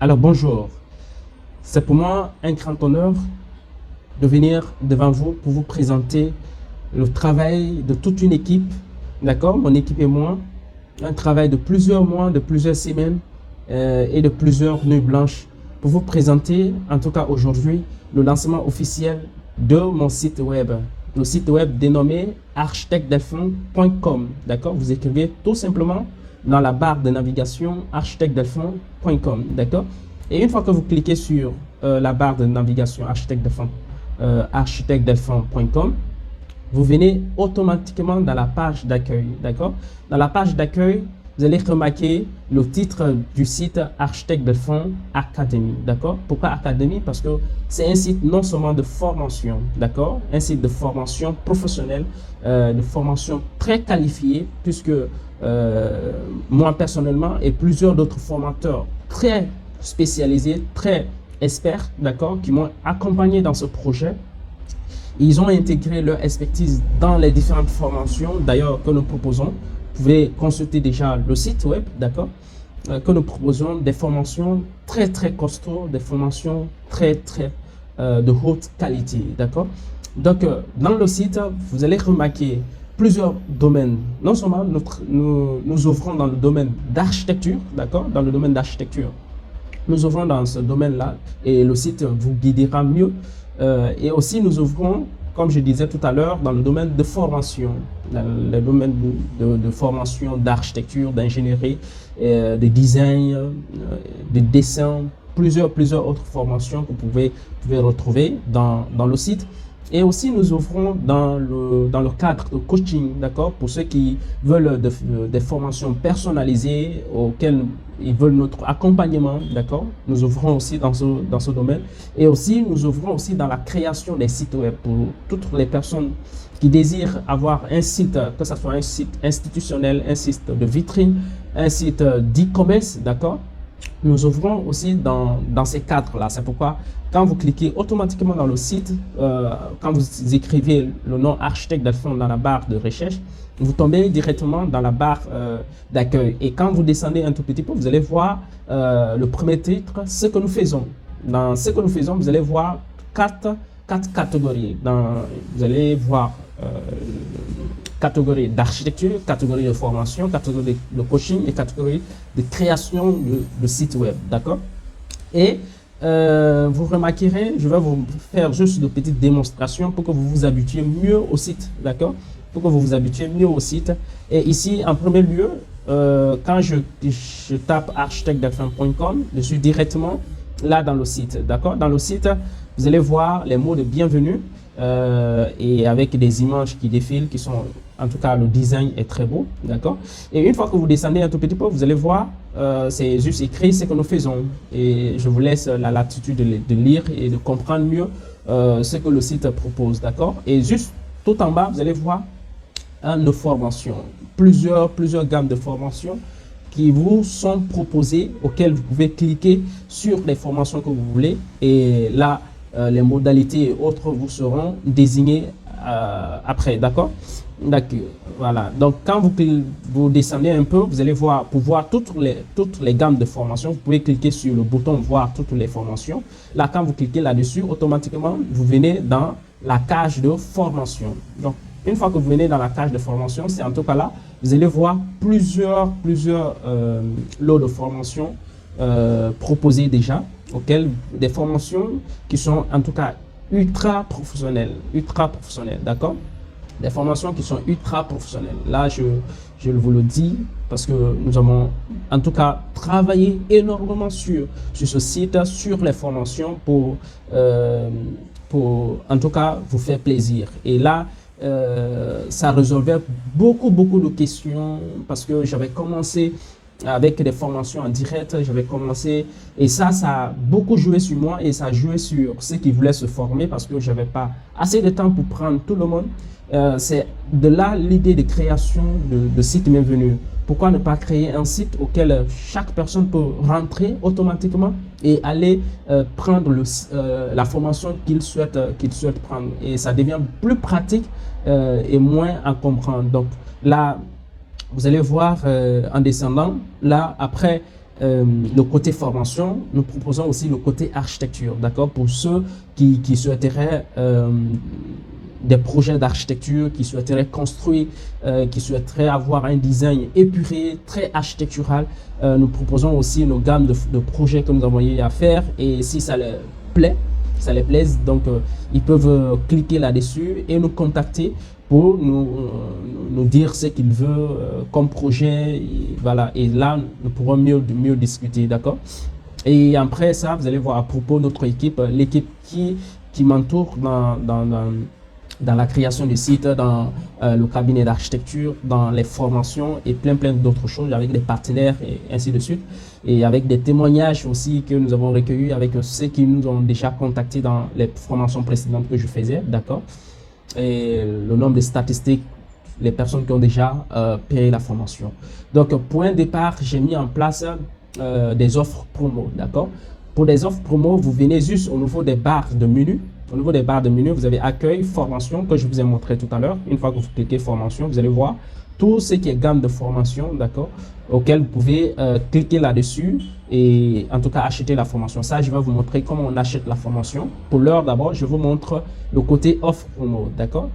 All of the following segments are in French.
Alors bonjour, c'est pour moi un grand honneur de venir devant vous pour vous présenter le travail de toute une équipe, d'accord, mon équipe et moi, un travail de plusieurs mois, de plusieurs semaines et de plusieurs nuits blanches pour vous présenter, en tout cas aujourd'hui, le lancement officiel de mon site web. Le site web dénommé architectedelfin.com, d'accord, vous écrivez tout simplement dans la barre de navigation architectedelfin.com, d'accord. Et une fois que vous cliquez sur la barre de navigation architectedelfin.com, vous venez automatiquement dans la page d'accueil, d'accord. Dans la page d'accueil, vous allez remarquer le titre du site Architecte Delphin Academy, d'accord. Pourquoi Academy? Parce que c'est un site non seulement de formation, d'accord, un site de formation professionnelle, de formation très qualifiée, puisque moi personnellement et plusieurs d'autres formateurs très spécialisés, très experts, d'accord, qui m'ont accompagné dans ce projet. Ils ont intégré leur expertise dans les différentes formations, d'ailleurs, que nous proposons. Vous pouvez consulter déjà le site web, d'accord, que nous proposons des formations très costauds, des formations très de haute qualité, d'accord. Donc, dans le site, vous allez remarquer plusieurs domaines. Non seulement nous ouvrons dans le domaine d'architecture, d'accord, dans le domaine d'architecture. Nous ouvrons dans ce domaine-là et le site vous guidera mieux. Et aussi, nous ouvrons, comme je disais tout à l'heure, dans le domaine de formation, dans le domaine de formation d'architecture, d'ingénierie, de design, de dessin, plusieurs autres formations que vous pouvez retrouver dans le site. Et aussi, nous ouvrons dans le cadre de coaching, d'accord, pour ceux qui veulent des formations personnalisées auxquelles ils veulent notre accompagnement, d'accord. Nous ouvrons aussi dans ce domaine. Et aussi, nous ouvrons aussi dans la création des sites web pour toutes les personnes qui désirent avoir un site, que ce soit un site institutionnel, un site de vitrine, un site d'e-commerce, d'accord. Nous ouvrons aussi dans ces cadres-là. C'est pourquoi, quand vous cliquez automatiquement dans le site, quand vous écrivez le nom Architecte Delphin dans la barre de recherche, vous tombez directement dans la barre d'accueil. Et quand vous descendez un tout petit peu, vous allez voir le premier titre, ce que nous faisons. Dans ce que nous faisons, vous allez voir quatre catégories. Vous allez voir catégorie d'architecture, catégorie de formation, catégorie de coaching et catégorie de création de site web, d'accord. Et vous remarquerez, je vais vous faire juste de petites démonstrations pour que vous vous habituiez mieux au site, d'accord, pour que vous vous habituiez mieux au site. Et ici, en premier lieu, quand je tape architectedelphin.com, je suis directement là dans le site, d'accord. Dans le site, vous allez voir les mots de bienvenue et avec des images qui défilent, qui sont, en tout cas, le design est très beau, d'accord. Et une fois que vous descendez un tout petit peu, vous allez voir, c'est juste écrit ce que nous faisons. Et je vous laisse la latitude de lire et de comprendre mieux ce que le site propose, d'accord. Et juste tout en bas, vous allez voir nos formations, plusieurs gammes de formations qui vous sont proposées, auxquelles vous pouvez cliquer sur les formations que vous voulez. Et là, les modalités et autres vous seront désignées après, d'accord. Voilà, donc quand vous descendez un peu, vous allez voir, pour voir toutes les gammes de formations, vous pouvez cliquer sur le bouton voir toutes les formations. Là, quand vous cliquez là-dessus, automatiquement vous venez dans la cage de formation. Donc une fois que vous venez dans la cage de formation, c'est en tout cas là, vous allez voir plusieurs lots de formation proposés déjà, auxquelles des formations qui sont en tout cas ultra professionnelles, d'accord. Des formations qui sont ultra professionnelles. Là, je vous le dis parce que nous avons en tout cas travaillé énormément sur ce site, sur les formations pour en tout cas vous faire plaisir. Et là, ça résolvait beaucoup de questions parce que j'avais commencé avec des formations en direct, j'avais commencé et ça a beaucoup joué sur moi et ça a joué sur ceux qui voulaient se former parce que j'avais pas assez de temps pour prendre tout le monde. C'est de là l'idée de création de site m'est venue. Pourquoi ne pas créer un site auquel chaque personne peut rentrer automatiquement et aller prendre la formation qu'il souhaite prendre, et ça devient plus pratique et moins à comprendre. Donc là, vous allez voir en descendant, là après le côté formation, nous proposons aussi le côté architecture, d'accord? Pour ceux qui souhaiteraient des projets d'architecture, qui souhaiteraient construire, qui souhaiteraient avoir un design épuré, très architectural, nous proposons aussi nos gammes de projets que nous avons eu à faire, et si ça leur plaît, ça les plaise, donc ils peuvent cliquer là-dessus et nous contacter pour nous dire ce qu'ils veulent comme projet, et voilà, et là nous pourrons mieux discuter, d'accord? Et après ça, vous allez voir à propos de notre équipe, l'équipe qui m'entoure dans la création du site, dans le cabinet d'architecture, dans les formations et plein d'autres choses avec des partenaires et ainsi de suite. Et avec des témoignages aussi que nous avons recueillis avec ceux qui nous ont déjà contactés dans les formations précédentes que je faisais, d'accord? Et le nombre de statistiques, les personnes qui ont déjà payé la formation. Donc, point de départ, j'ai mis en place des offres promo, d'accord? Pour des offres promo, vous venez juste au niveau des barres de menu. Au niveau des barres de menu, vous avez accueil, formation, que je vous ai montré tout à l'heure. Une fois que vous cliquez formation, vous allez voir tout ce qui est gamme de formation, d'accord, auquel vous pouvez cliquer là-dessus et en tout cas acheter la formation. Ça, je vais vous montrer comment on achète la formation. Pour l'heure, d'abord, je vous montre le côté offre promo, d'accord.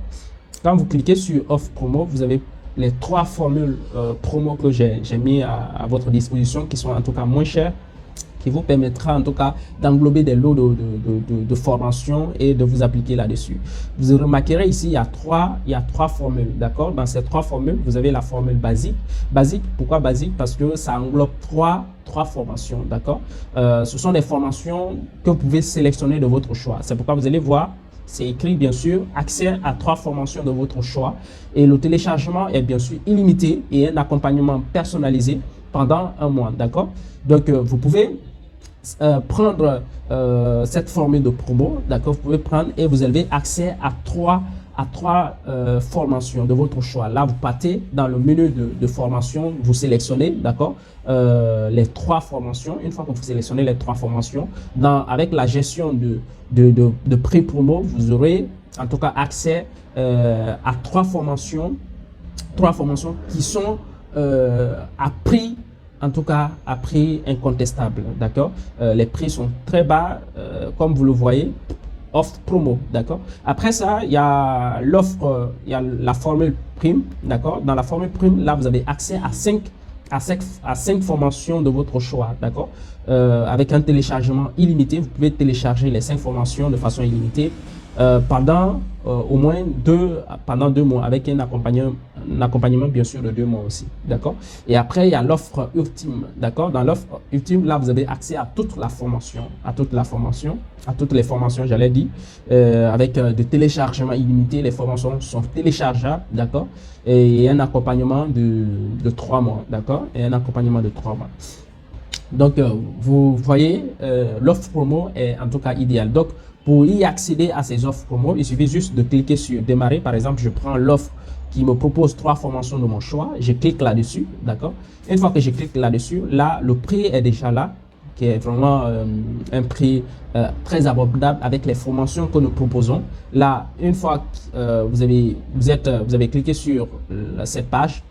Quand vous cliquez sur offre promo, vous avez les 3 formules promo que j'ai mis à votre disposition, qui sont en tout cas moins chères, qui vous permettra en tout cas d'englober des lots de formation et de vous appliquer là-dessus. Vous remarquerez ici, il y a trois formules, d'accord? Dans ces 3 formules, vous avez la formule basique. Basique, pourquoi basique? Parce que ça englobe trois formations, d'accord? Ce sont des formations que vous pouvez sélectionner de votre choix. C'est pourquoi vous allez voir, c'est écrit bien sûr, accès à 3 formations de votre choix. Et le téléchargement est bien sûr illimité et un accompagnement personnalisé pendant 1 mois, d'accord? Donc, vous pouvez prendre cette formule de promo, d'accord? Vous pouvez prendre et vous avez accès à trois formations de votre choix. Là, vous partez dans le menu de formation, vous sélectionnez, d'accord, les 3 formations. Une fois que vous sélectionnez les 3 formations, avec la gestion de prix promo, vous aurez en tout cas accès à 3 formations qui sont à prix, en tout cas à prix incontestable, d'accord. Les prix sont très bas, comme vous le voyez, offre promo, d'accord. Après ça, il y a l'offre, il y a la formule prime, d'accord. Dans la formule prime, là, vous avez accès à 5 formations de votre choix, d'accord. Avec un téléchargement illimité, vous pouvez télécharger les 5 formations de façon illimitée pendant au moins 2 mois, avec un accompagnement bien sûr de 2 mois aussi, d'accord. Et après, il y a l'offre ultime, d'accord. Dans l'offre ultime, là, vous avez accès à toute la formation, à toutes les formations, j'allais dire, avec des téléchargements illimités. Les formations sont téléchargeables, d'accord, et un accompagnement de 3 mois, d'accord, et un accompagnement de 3 mois. Donc, vous voyez, l'offre promo est en tout cas idéale. Donc, pour y accéder à ces offres promo, il suffit juste de cliquer sur démarrer. Par exemple, je prends l'offre qui me propose 3 formations de mon choix. Je clique là-dessus, d'accord. Une fois que je clique là-dessus, là, le prix est déjà là, qui est vraiment un prix très abordable avec les formations que nous proposons. Là, une fois que vous avez cliqué sur cette page,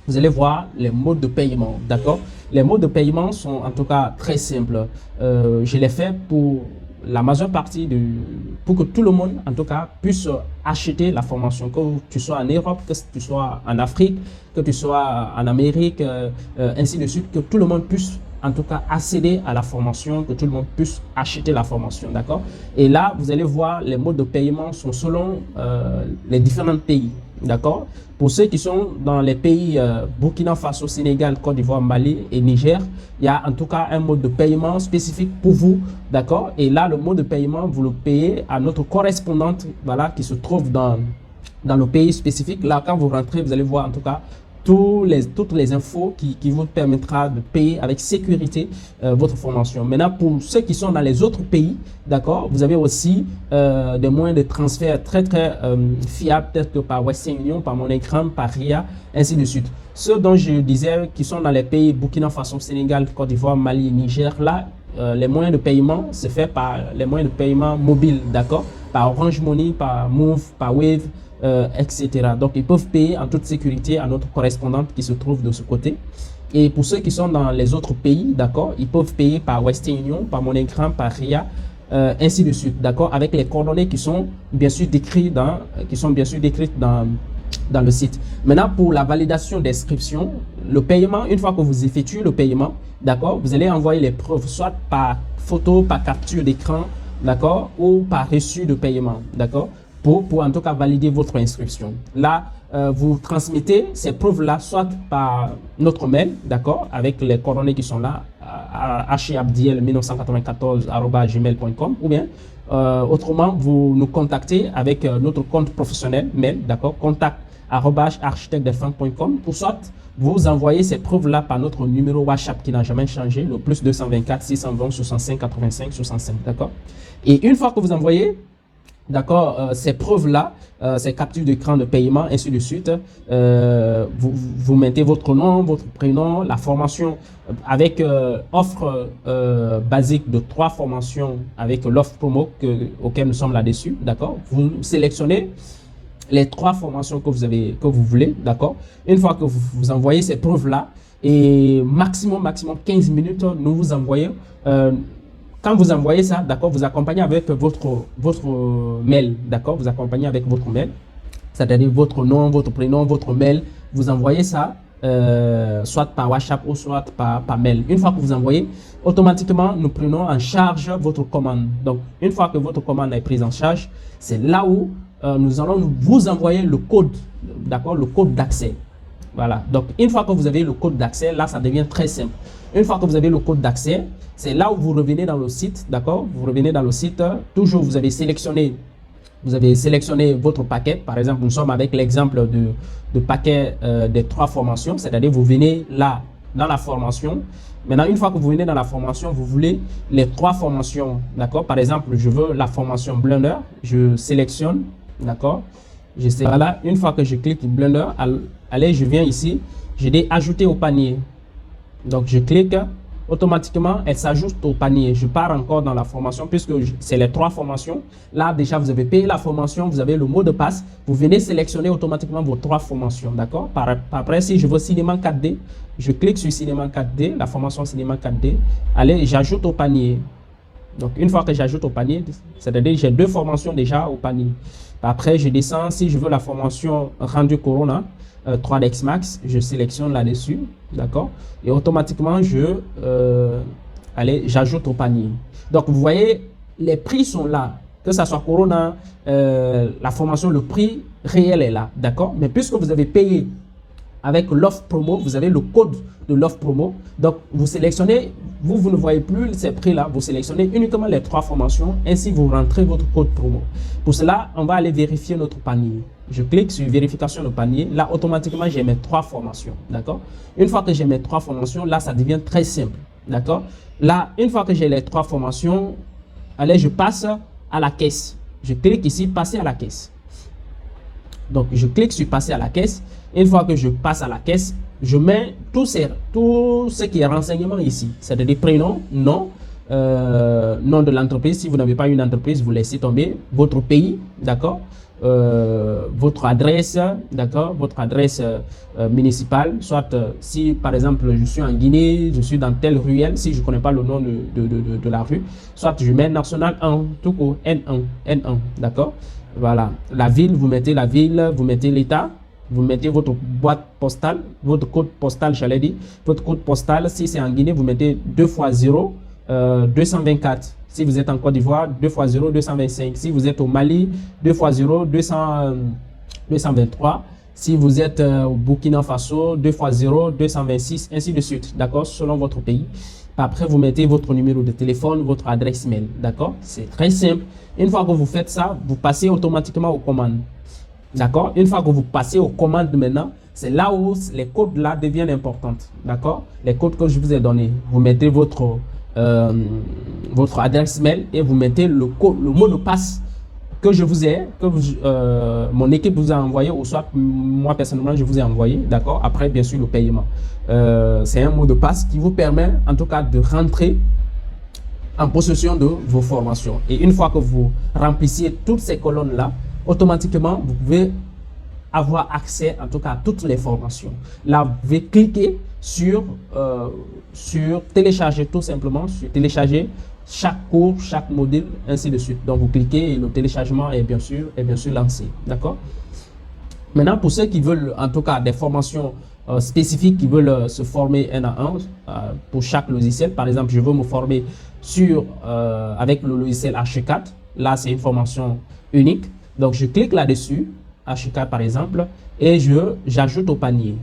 vous allez voir les modes de paiement, d'accord. Les modes de paiement sont en tout cas très simples. Je les fais pour la majeure partie pour que tout le monde, en tout cas, puisse acheter la formation, que tu sois en Europe, que tu sois en Afrique, que tu sois en Amérique, ainsi de suite, que tout le monde puisse, en tout cas, accéder à la formation, que tout le monde puisse acheter la formation, d'accord? Et là, vous allez voir, les modes de paiement sont selon les différents pays, d'accord? Pour ceux qui sont dans les pays Burkina Faso, Sénégal, Côte d'Ivoire, Mali et Niger, il y a en tout cas un mode de paiement spécifique pour vous, d'accord? Et là, le mode de paiement, vous le payez à notre correspondante, voilà, qui se trouve dans le pays spécifique. Là, quand vous rentrez, vous allez voir en tout cas toutes les infos qui vous permettra de payer avec sécurité votre formation. Maintenant, pour ceux qui sont dans les autres pays, d'accord, vous avez aussi des moyens de transfert très fiables, peut-être que par Western Union, par MoneyGram, par RIA, ainsi de suite. Ceux dont je disais qui sont dans les pays Burkina Faso, Sénégal, Côte d'Ivoire, Mali, Niger, là, les moyens de paiement se fait par les moyens de paiement mobiles, d'accord, par Orange Money, par Move, par Wave, etc. Donc, ils peuvent payer en toute sécurité à notre correspondante qui se trouve de ce côté. Et pour ceux qui sont dans les autres pays, d'accord, ils peuvent payer par Western Union, par MoneyGram, par RIA, ainsi de suite, d'accord, avec les coordonnées qui sont bien sûr décrites dans le site. Maintenant, pour la validation d'inscription, le paiement, une fois que vous effectuez le paiement, d'accord, vous allez envoyer les preuves soit par photo, par capture d'écran, d'accord, ou par reçu de paiement, d'accord, pour en tout cas valider votre inscription. Là, vous transmettez ces preuves-là soit par notre mail, d'accord, avec les coordonnées qui sont là, habdiel1994@gmail.com, ou bien autrement, vous nous contactez avec notre compte professionnel mail, d'accord, contact@architectdelphin.com, ou soit vous envoyez ces preuves-là par notre numéro WhatsApp qui n'a jamais changé, le plus 224 620 65 85 65, d'accord. Et une fois que vous envoyez, d'accord, ces preuves-là, ces captures d'écran de paiement, ainsi de suite, vous mettez votre nom, votre prénom, la formation avec offre basique de 3 formations avec l'offre promo auquel nous sommes là-dessus, d'accord. Vous sélectionnez les 3 formations que vous voulez, d'accord. Une fois que vous envoyez ces preuves-là, et maximum 15 minutes, nous vous envoyons. Quand vous envoyez ça, d'accord, vous accompagnez avec votre mail, d'accord, vous accompagnez avec votre mail, c'est-à-dire votre nom, votre prénom, votre mail, vous envoyez ça, soit par WhatsApp ou soit par mail. Une fois que vous envoyez, automatiquement, nous prenons en charge votre commande. Donc, une fois que votre commande est prise en charge, c'est là où nous allons vous envoyer le code, d'accord, le code d'accès. Voilà, donc une fois que vous avez le code d'accès, là, ça devient très simple. Une fois que vous avez le code d'accès, c'est là où vous revenez dans le site, d'accord? Vous revenez dans le site, toujours vous avez sélectionné votre paquet. Par exemple, nous sommes avec l'exemple de paquet des 3 formations, c'est-à-dire vous venez là, dans la formation. Maintenant, une fois que vous venez dans la formation, vous voulez les 3 formations, d'accord? Par exemple, je veux la formation Blender, je sélectionne, d'accord? Voilà, une fois que je clique Blender, allez, je viens ici, je dis ajouter au panier. Donc, je clique, automatiquement, elle s'ajoute au panier. Je pars encore dans la formation puisque c'est les 3 formations. Là, déjà, vous avez payé la formation, vous avez le mot de passe. Vous venez sélectionner automatiquement vos 3 formations, d'accord? Après, si je veux cinéma 4D, je clique sur cinéma 4D, la formation cinéma 4D. Allez, j'ajoute au panier. Donc, une fois que j'ajoute au panier, c'est-à-dire j'ai 2 formations déjà au panier. Après, je descends. Si je veux la formation rendu Corona 3DX Max, je sélectionne là-dessus, d'accord? Et automatiquement, j'ajoute au panier. Donc, vous voyez, les prix sont là. Que ça soit Corona, la formation, le prix réel est là, d'accord? Mais puisque vous avez payé avec l'offre promo, vous avez le code de l'offre promo. Donc, vous sélectionnez, vous ne voyez plus ces prix-là, vous sélectionnez uniquement les 3 formations, ainsi vous rentrez votre code promo. Pour cela, on va aller vérifier notre panier. Je clique sur vérification de panier. Là, automatiquement, j'ai mes 3 formations, d'accord? Une fois que j'ai mes 3 formations, là, ça devient très simple, d'accord? Là, une fois que j'ai les 3 formations, allez, je passe à la caisse. Je clique ici, passer à la caisse. Donc, je clique sur passer à la caisse. Une fois que je passe à la caisse, je mets tout ce qui est renseignement ici. C'est-à-dire prénom, nom, nom de l'entreprise. Si vous n'avez pas une entreprise, vous laissez tomber. Votre pays, d'accord? Votre adresse, d'accord? Votre adresse municipale. Soit si, par exemple, je suis en Guinée, je suis dans telle ruelle, si je ne connais pas le nom de la rue, soit je mets national 1, tout court, N1, d'accord? Voilà. La ville, vous mettez la ville, vous mettez l'État. Vous mettez votre boîte postale, votre code postal, j'allais dire, votre code postal. Si c'est en Guinée, vous mettez 2 x 0, 224. Si vous êtes en Côte d'Ivoire, 2 x 0, 225. Si vous êtes au Mali, 2 x 0, 223. Si vous êtes au Burkina Faso, 2 x 0, 226, ainsi de suite, d'accord, selon votre pays. Après, vous mettez votre numéro de téléphone, votre adresse mail, d'accord. C'est très simple. Une fois que vous faites ça, vous passez automatiquement aux commandes. D'accord? Une fois que vous passez aux commandes maintenant, c'est là où les codes là deviennent importants. D'accord? Les codes que je vous ai donnés. Vous mettez votre adresse mail et vous mettez le mot de passe que mon équipe vous a envoyé, ou soit moi personnellement je vous ai envoyé. D'accord? Après, bien sûr, le paiement. C'est un mot de passe qui vous permet en tout cas de rentrer en possession de vos formations. Et une fois que vous remplissez toutes ces colonnes là, automatiquement, vous pouvez avoir accès en tout cas à toutes les formations. Là, vous pouvez cliquer sur télécharger tout simplement, sur télécharger chaque cours, chaque module, ainsi de suite. Donc, vous cliquez et le téléchargement est bien sûr lancé. D'accord? Maintenant, pour ceux qui veulent en tout cas des formations spécifiques, qui veulent se former un à un pour chaque logiciel. Par exemple, je veux me former avec le logiciel H4. Là, c'est une formation unique. Donc, je clique là-dessus, H4 par exemple, et j'ajoute au panier.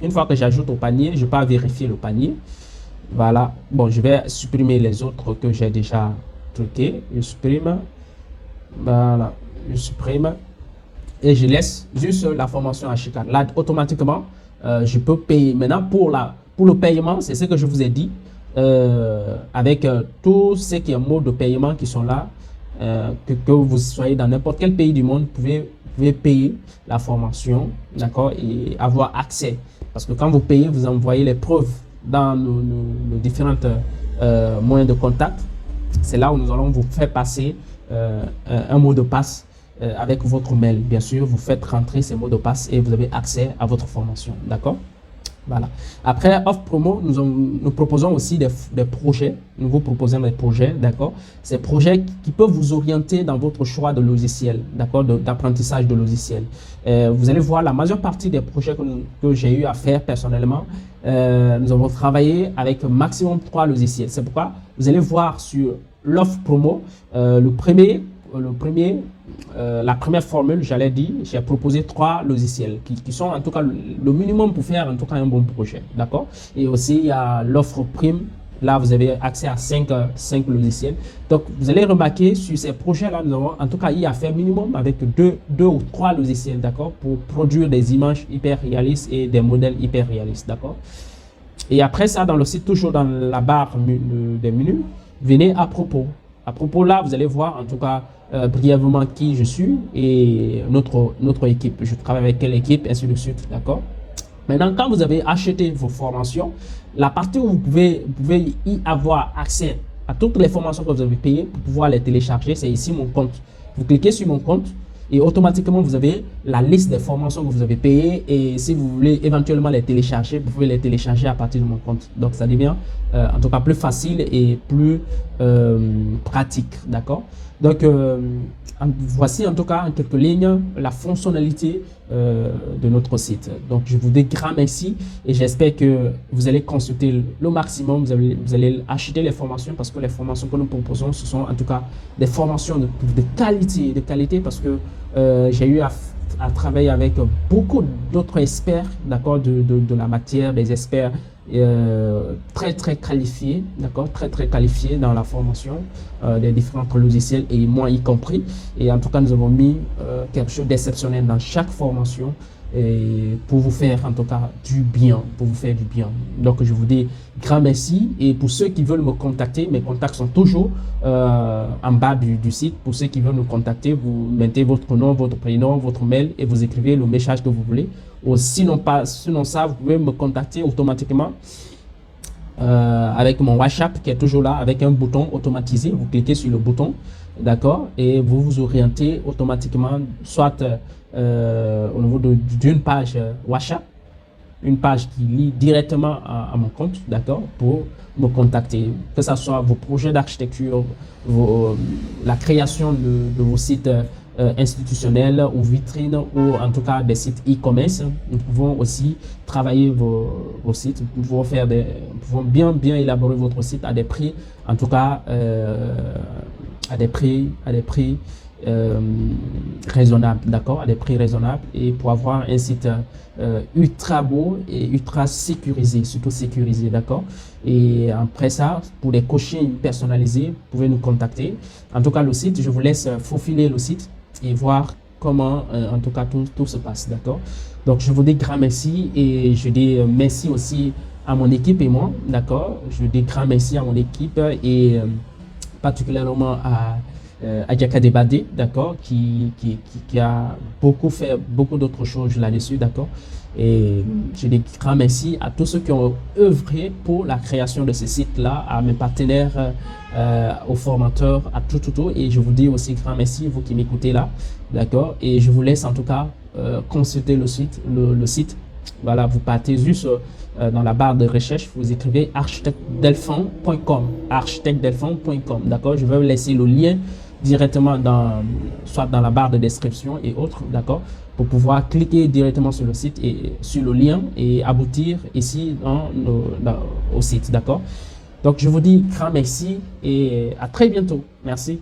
Une fois que j'ajoute au panier, je peux vérifier le panier. Voilà. Bon, je vais supprimer les autres que j'ai déjà truqués. Je supprime. Voilà. Je supprime. Et je laisse juste la formation H4. Là, automatiquement, je peux payer. Maintenant, pour le paiement, c'est ce que je vous ai dit. Avec tous ces modes de paiement qui sont là, que vous soyez dans n'importe quel pays du monde, vous pouvez payer la formation, d'accord, et avoir accès. Parce que quand vous payez, vous envoyez les preuves dans nos différents moyens de contact. C'est là où nous allons vous faire passer un mot de passe avec votre mail. Bien sûr, vous faites rentrer ces mots de passe et vous avez accès à votre formation, d'accord? Voilà. Après, offre promo, nous proposons aussi des projets. Nous vous proposons des projets, d'accord? Ces projets qui peuvent vous orienter dans votre choix de logiciel, d'accord? D'apprentissage de logiciel. Vous allez voir la majeure partie des projets que j'ai eu à faire personnellement. Nous avons travaillé avec maximum 3 logiciels. C'est pourquoi vous allez voir sur l'offre promo, la première formule, j'allais dire, j'ai proposé 3 logiciels qui sont en tout cas le minimum pour faire en tout cas un bon projet, d'accord? Et aussi, il y a l'offre prime. Là, vous avez accès à 5 logiciels. Donc, vous allez remarquer sur ces projets-là, nous avons en tout cas eu à faire minimum avec 2 ou 3 logiciels, d'accord? Pour produire des images hyper réalistes et des modèles hyper réalistes, d'accord? Et après ça, dans le site, toujours dans la barre des menus, venez à propos. À propos, là, vous allez voir en tout cas brièvement qui je suis et notre équipe. Je travaille avec quelle équipe, ainsi de suite, d'accord? Maintenant, quand vous avez acheté vos formations, la partie où vous pouvez y avoir accès à toutes les formations que vous avez payées pour pouvoir les télécharger, c'est ici mon compte. Vous cliquez sur mon compte et automatiquement, vous avez la liste des formations que vous avez payées et si vous voulez éventuellement les télécharger, vous pouvez les télécharger à partir de mon compte. Donc, ça devient en tout cas plus facile et plus pratique, d'accord? Donc, voici en tout cas en quelques lignes la fonctionnalité de notre site. Donc, je vous dis grand merci et j'espère que vous allez consulter le maximum, vous allez acheter les formations parce que les formations que nous proposons, ce sont en tout cas des formations de qualité parce que j'ai eu à travailler avec beaucoup d'autres experts, d'accord, de la matière, des experts très qualifiés, d'accord, très qualifiés dans la formation des différents logiciels et moi y compris. Et en tout cas, nous avons mis quelque chose d'exceptionnel dans chaque formation et pour vous faire en tout cas du bien, Donc, je vous dis grand merci et pour ceux qui veulent me contacter, mes contacts sont toujours en bas du site. Pour ceux qui veulent nous contacter, vous mettez votre nom, votre prénom, votre mail et vous écrivez le message que vous voulez. Ou sinon ça, vous pouvez me contacter automatiquement avec mon WhatsApp qui est toujours là avec un bouton automatisé. Vous cliquez sur le bouton, d'accord, et vous vous orientez automatiquement soit au niveau d'une page WhatsApp, une page qui lie directement à mon compte, d'accord, pour me contacter, que ce soit vos projets d'architecture, la création de vos sites institutionnels ou vitrines ou en tout cas des sites e-commerce. Nous pouvons aussi travailler vos sites, nous pouvons bien élaborer votre site à des prix, en tout cas à des prix raisonnables, d'accord, à des prix raisonnables et pour avoir un site ultra beau et ultra sécurisé, surtout sécurisé, d'accord. Et après ça, pour des coachings personnalisés, vous pouvez nous contacter. En tout cas, le site, je vous laisse faufiler le site et voir comment en tout cas tout se passe, d'accord. Donc je vous dis grand merci et je dis merci aussi à mon équipe et moi, d'accord. Je dis grand merci à mon équipe et particulièrement Adiaka Debadé, d'accord, qui a fait beaucoup d'autres choses là-dessus, d'accord. Et je dis grand merci à tous ceux qui ont œuvré pour la création de ce site-là, à mes partenaires, aux formateurs, à tout. Et je vous dis aussi grand merci, vous qui m'écoutez là, d'accord. Et je vous laisse en tout cas consulter le site. Voilà, vous partez juste dans la barre de recherche, vous écrivez architectedelfin.com, d'accord. Je vais vous laisser le lien directement soit dans la barre de description et autres, d'accord, pour pouvoir cliquer directement sur le site et sur le lien et aboutir ici au site, d'accord. Donc je vous dis grand merci et à très bientôt. Merci.